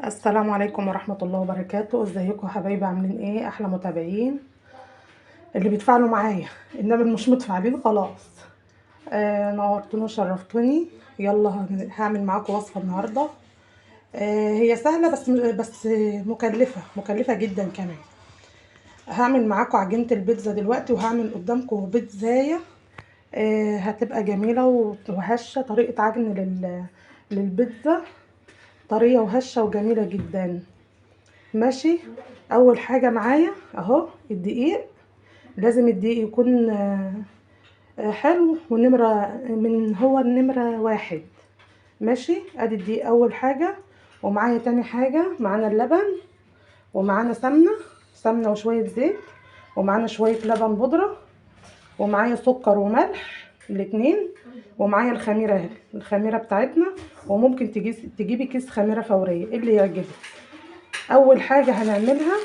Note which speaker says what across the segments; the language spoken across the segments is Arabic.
Speaker 1: السلام عليكم ورحمة الله وبركاته. ازيكم يا حبايبي؟ عاملين ايه؟ احلى متابعين اللي بيتفاعلوا معايا، انما اللي مش متفاعلين خلاص. نورتوني وشرفتوني. يلا هعمل معاكم وصفة النهاردة. هي سهلة بس مكلفة جدا كمان. هعمل معاكم عجينة البيتزا دلوقتي، وهعمل قدامكم بيتزاية. هتبقى جميلة وهشة. طريقة عجن للبيتزا طرية وهشة وجميلة جدا. ماشي. اول حاجة معايا اهو الدقيق. لازم الدقيق يكون حلو، هو النمرة واحد. ماشي. ادي الدقيق اول حاجة. ومعايا تاني حاجة، معانا اللبن، ومعانا سمنة وشوية زيت، ومعانا شوية لبن بودرة، ومعايا سكر وملح الاتنين، ومعايا الخميرة بتاعتنا. وممكن تجيبي كيس خميرة فورية اللي يعجبك. اول حاجة هنعملها،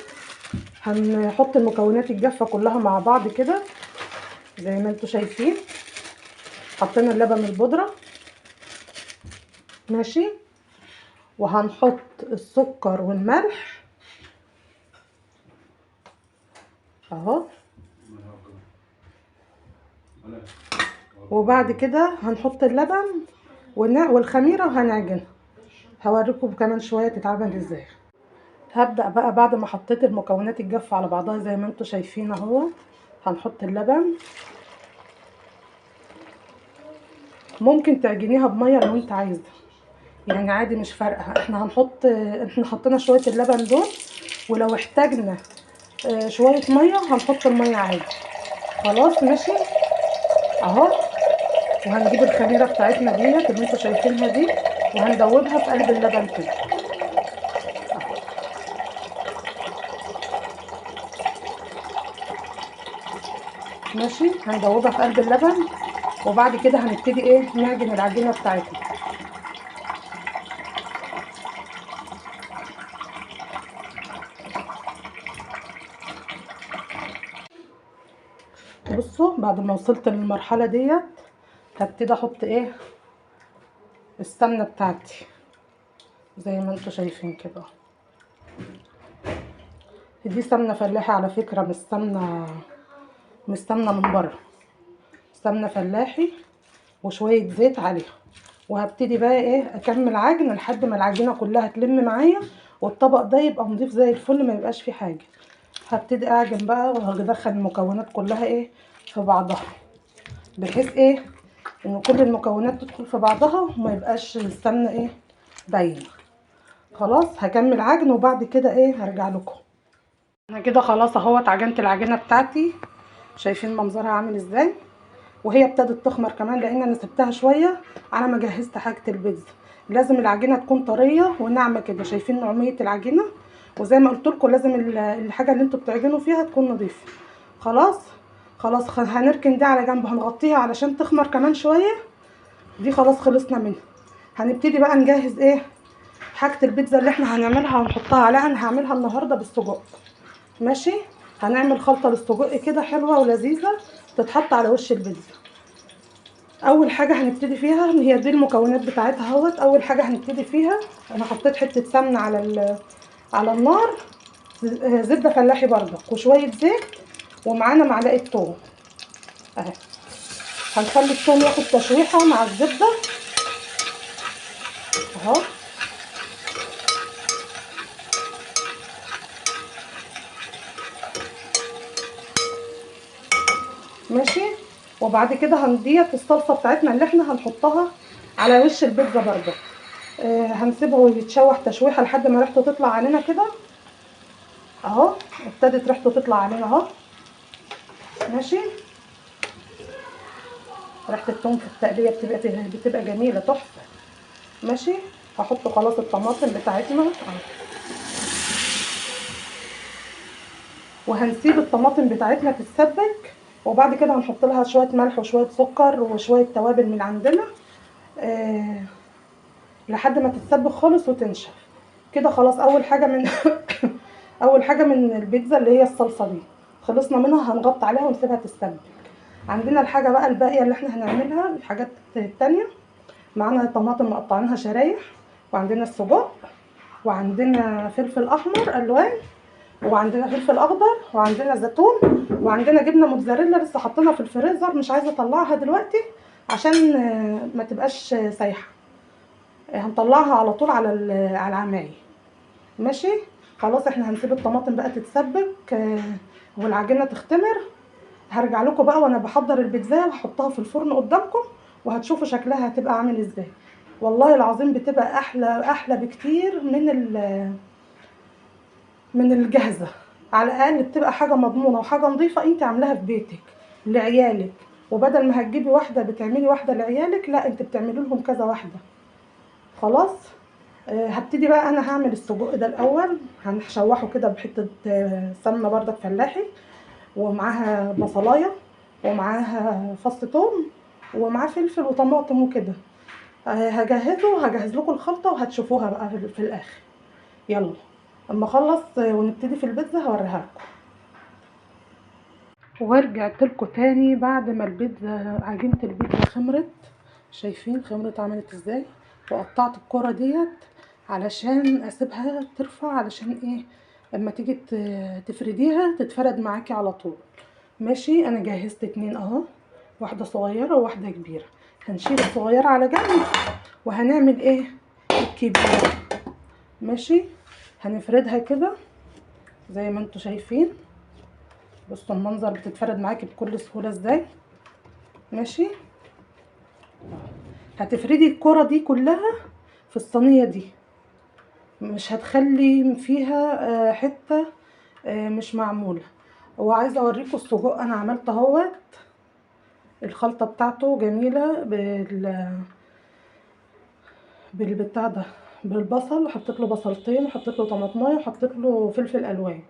Speaker 1: هنحط المكونات الجافة كلها مع بعض كده زي ما انتوا شايفين. حطينا اللبن البودرة. ماشي. وهنحط السكر والملح اهو. وبعد كده هنحط اللبن والخميرة وهنعجنها. هوريكم كمان شوية تتعمل ازاي. هبدأ بقى بعد ما حطيت المكونات الجافة على بعضها زي ما انتوا شايفين اهو. هنحط اللبن. ممكن تعجنيها بمية لو انت عايزة، يعني عادي مش فارقه. احنا حطينا شويه اللبن دول، ولو احتاجنا شويه ميه هنحط الميه عادي. خلاص ماشي اهو. وهنجيب الخميره بتاعتنا ديت اللي انتوا شايفينها دي، وهندوبها في قلب اللبن كده. ماشي. هندوبها في قلب اللبن، وبعد كده هنبتدي نعجن العجينه بتاعتنا. بصوا، بعد ما وصلت للمرحله ديت هبتدي احط السمنه بتاعتي زي ما انتوا شايفين كده. دي سمنه فلاحي على فكره، مش سمنه من بره، سمنه فلاحي وشويه زيت عليها. وهبتدي بقى اكمل عجن لحد ما العجينه كلها تلم معايا، والطبق ده يبقى نضيف زي الفل، ما يبقاش فيه حاجه. هبتدي اعجن بقى، وهدخل المكونات كلها في بعضها، بحيث ان كل المكونات تدخل في بعضها وما يبقاش السمنه باينه. خلاص هكمل عجن، وبعد كده هرجع لكم. انا كده خلاص اهوت عجنت العجينه بتاعتي. شايفين منظرها عامل ازاي؟ وهي ابتدت تخمر كمان، لان انا سبتها شويه على ما جهزت حاجه البيتزا. لازم العجينه تكون طريه وناعمه كده. شايفين نعوميه العجينه؟ وزي ما قلت لكم لازم الحاجه اللي انتوا بتعجنوا فيها تكون نظيفه. خلاص هنركن دي على جنب، هنغطيها علشان تخمر كمان شويه. دي خلاص خلصنا منها. هنبتدي بقى نجهز حاجه البيتزا اللي احنا هنعملها ونحطها عليها. انا هعملها النهارده بالسجق. ماشي. هنعمل خلطه للسجق كده حلوه ولذيذه، تتحط على وش البيتزا. اول حاجه هنبتدي فيها، هي دي المكونات بتاعتها اهوت. اول حاجه هنبتدي فيها، انا حطيت حته سمنه على النار، زبده فلاحي برضك، وشويه زيت، ومعانا معلقه توم اهي. هنخلي التوم ياخد تشويحه مع الزبده اهو. ماشي. وبعد كده هنديت الصلصه بتاعتنا اللي احنا هنحطها على وش البيتزا برضه. هنسيبه يتشوح تشويحه لحد ما ريحته تطلع علينا كده اهو. ابتدت ريحته تطلع علينا اهو. ماشي. ريحه الثوم في التقليه بتبقى جميله تحفه. ماشي. هحط خلاص الطماطم بتاعتنا اهو، وهنسيب الطماطم بتاعتنا تتسبك. وبعد كده هنحط لها شويه ملح وشويه سكر وشويه توابل من عندنا لحد ما تتسبك خالص وتنشف كده. خلاص اول حاجه من اول حاجه من البيتزا اللي هي الصلصه دي خلصنا منها. هنغطي عليها ونسيبها تتسبك. عندنا الحاجه بقى الباقيه اللي احنا هنعملها، الحاجات التانية. معانا طماطم مقطعينها شرايح، وعندنا السجق، وعندنا فلفل احمر الوان، وعندنا فلفل اخضر، وعندنا زيتون، وعندنا جبنه موتزاريلا لسه حاطينها في الفريزر مش عايزه اطلعها دلوقتي عشان ما تبقاش سايحه. هنطلعها على طول على العمايل. ماشي. خلاص احنا هنسيب الطماطم بقى تتسبك والعجينه تختمر. هرجع لكم بقى وانا بحضر البيتزا وهحطها في الفرن قدامكم، وهتشوفوا شكلها هتبقى عامل ازاي. والله العظيم بتبقى احلى بكتير من الجاهزه. على الاقل بتبقى حاجه مضمونه وحاجه نظيفه انت عاملاها في بيتك لعيالك، وبدل ما هتجيبي واحده بتعملي واحده لعيالك، لا انت بتعملي لهم كذا واحده. خلاص. هبتدي بقى انا هعمل السجق ده الاول. هنشوحه كده بحته سمنه بردك فلاحي، ومعاها بصلايه، ومعاها فص ثوم، ومعاه فلفل وطماطم وكده. هجهز لكم الخلطه وهتشوفوها بقى في الاخر. يلا اما اخلص ونبتدي في البيتزا هوريها لكم. ورجعت لكم تاني بعد ما البيتزا عجينه البيتزا خمرت. شايفين خمرت عملت ازاي؟ وقطعت الكرة ديت علشان اسيبها ترفع، علشان ايه؟ لما تيجي تفرديها تتفرد معاكي على طول. ماشي. انا جهزت اتنين اهو، واحده صغيره وواحده كبيره. هنشيل الصغيره على جنب وهنعمل ايه؟ الكبيره. ماشي. هنفردها كده زي ما انتوا شايفين. بصوا المنظر بتتفرد معاكي بكل سهوله ازاي. ماشي. هتفردي الكرة دي كلها في الصينيه دي، مش هتخلي فيها حته مش معموله. وعايزه اوريكم السجق انا عملت اهوت. الخلطه بتاعته جميله بالبتاع ده، بالبصل. حطيت له بصلتين، وحطيت له طماطمايه، وحطيت له فلفل الوان،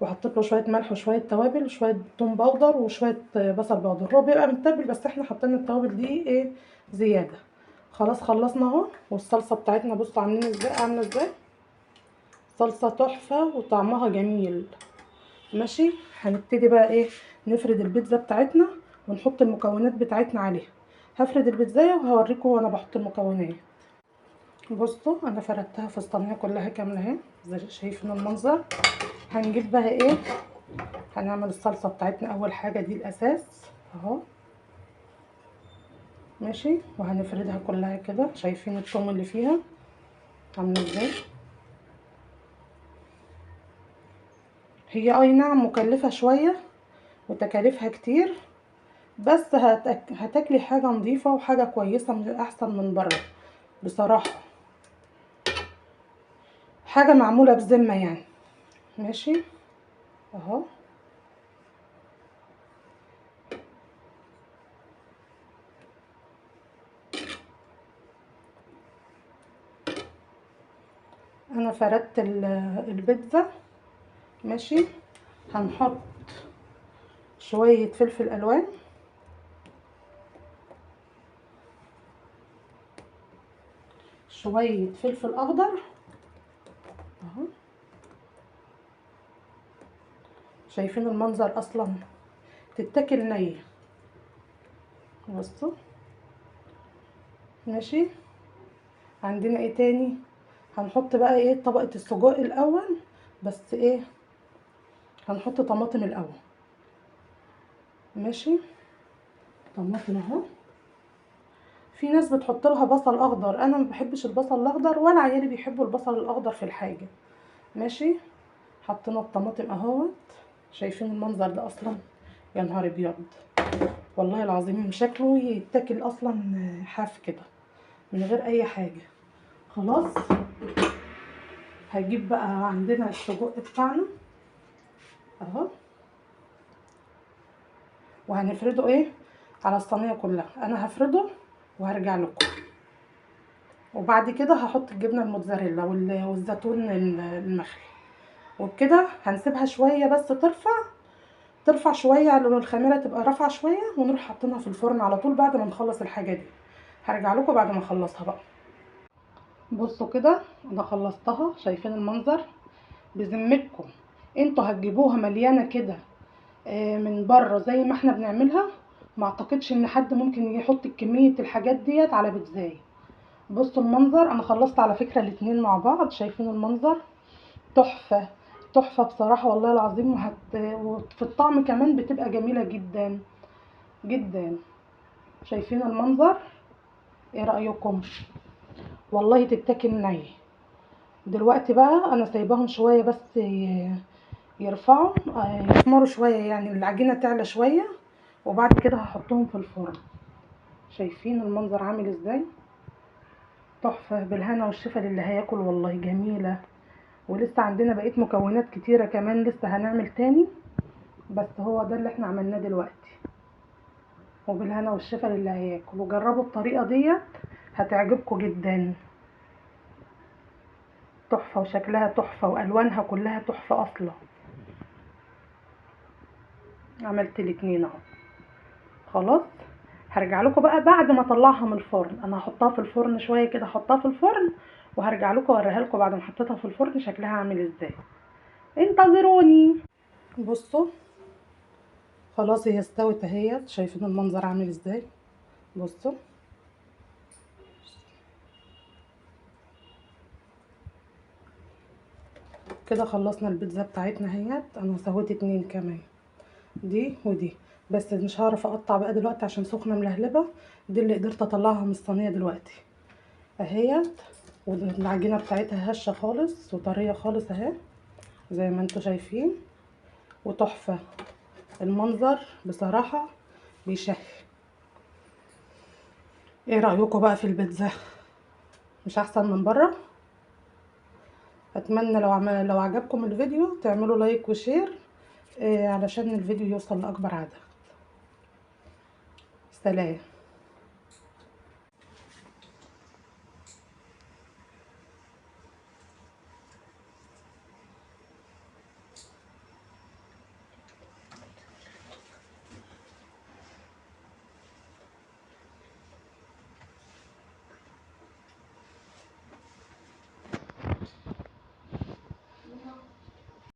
Speaker 1: وحطيت له شويه ملح وشويه توابل وشويه توم باودر وشويه بصل باودر. هو بيبقى متبل بس احنا حطينا التوابل دي ايه زياده. خلاص خلصنا اهو. والصلصه بتاعتنا بصوا عاملين ازاي، عامله ازاي. صلصه تحفه وطعمها جميل. ماشي. هنبتدي بقى ايه؟ نفرد البيتزا بتاعتنا ونحط المكونات بتاعتنا عليها. هفرد البيتزايه وهوريكم وانا بحط المكونات. بصوا انا فردتها في الصينيه كلها كامله اهي زي شايفين المنظر. هنجيب بقى ايه؟ هنعمل الصلصه بتاعتنا اول حاجه، دي الاساس اهو. ماشي. وهنفردها كلها كده. شايفين الثوم اللي فيها عامله ازاي؟ هي اي نعم مكلفه شويه وتكاليفها كتير، بس هتاكلي حاجه نظيفه وحاجه كويسه من احسن من بره بصراحه. حاجه معموله بذمه يعني. ماشي اهو. انا فردت البيتزا. ماشي. هنحط شويه فلفل الوان، شويه فلفل اخضر اهو. شايفين المنظر اصلا تتاكل نيه. بصوا. ماشي. عندنا ايه تاني؟ هنحط بقى ايه طبقه السجق الاول، بس ايه هنحط طماطم الاول. ماشي. طماطم اهو. في ناس بتحط لها بصل اخضر، انا ما بحبش البصل الاخضر ولا عيالي بيحبوا البصل الاخضر في الحاجه. ماشي. حطينا الطماطم اهوت. شايفين المنظر ده اصلا؟ يا نهار ابيض، والله العظيم شكله يتاكل اصلا حاف كده من غير اي حاجه. خلاص. هجيب بقى عندنا السجق بتاعنا اهو، وهنفرده ايه على الصينيه كلها. انا هفرده وهرجع لكم. وبعد كده هحط الجبنه الموتزاريلا والزيتون المخلي. وبكده هنسيبها شويه بس ترفع شويه على الخميره تبقى رافعه شويه، ونروح حاطينها في الفرن على طول بعد ما نخلص الحاجه دي. هرجع لكم بعد ما اخلصها بقى. بصوا كده انا خلصتها. شايفين المنظر؟ بذمتكم انتوا هتجيبوها مليانه كده من بره زي ما احنا بنعملها؟ ما اعتقدش ان حد ممكن يحط كميه الحاجات ديت على بيتزاي. بصوا المنظر، انا خلصت على فكرة الاتنين مع بعض. شايفين المنظر؟ تحفة تحفة بصراحة والله العظيم. وفي الطعم كمان بتبقى جميلة جدا جدا. شايفين المنظر؟ ايه رأيكم؟ والله تتاكل ني. دلوقتي بقى انا سايباهم شوية بس يرفعوا يحمروا شوية، يعني العجينة تعلى شوية، وبعد كده هحطهم في الفرن. شايفين المنظر عامل ازاي؟ تحفة. بالهنا والشفا للي هياكل، والله جميلة. ولسه عندنا بقية مكونات كتيرة كمان، لسه هنعمل تاني، بس هو ده اللي احنا عملناه دلوقتي. وبالهنا والشفا للي هياكل، وجربوا الطريقة ديت هتعجبكم جدا. تحفة، وشكلها تحفة، والوانها كلها تحفة اصلا. عملت الاتنين اهو. خلاص، هرجع لكم بقى بعد ما اطلعها من الفرن. انا هحطها في الفرن شويه كده، احطها في الفرن وهرجع لكم اوريها لكم بعد ما حطيتها في الفرن شكلها عامل ازاي. انتظروني. بصوا، خلاص هي استوت اهيت. شايفين المنظر عامل ازاي؟ بصوا كده خلصنا البيتزا بتاعتنا اهيت. انا سويت اتنين كمان، دي ودي، بس مش هعرف اقطع بقى دلوقتي عشان سخنه ملهلبه. دي اللي قدرت اطلعها من الصينيه دلوقتي اهيت. والعجينه بتاعتها هشه خالص وطريه خالص اهي زي ما انتوا شايفين، وتحفه. المنظر بصراحه بيشهي. ايه رايكم بقى في البيتزا؟ مش احسن من بره؟ اتمنى لو عجبكم الفيديو تعملوا لايك وشير، علشان الفيديو يوصل لاكبر عدد. سلام.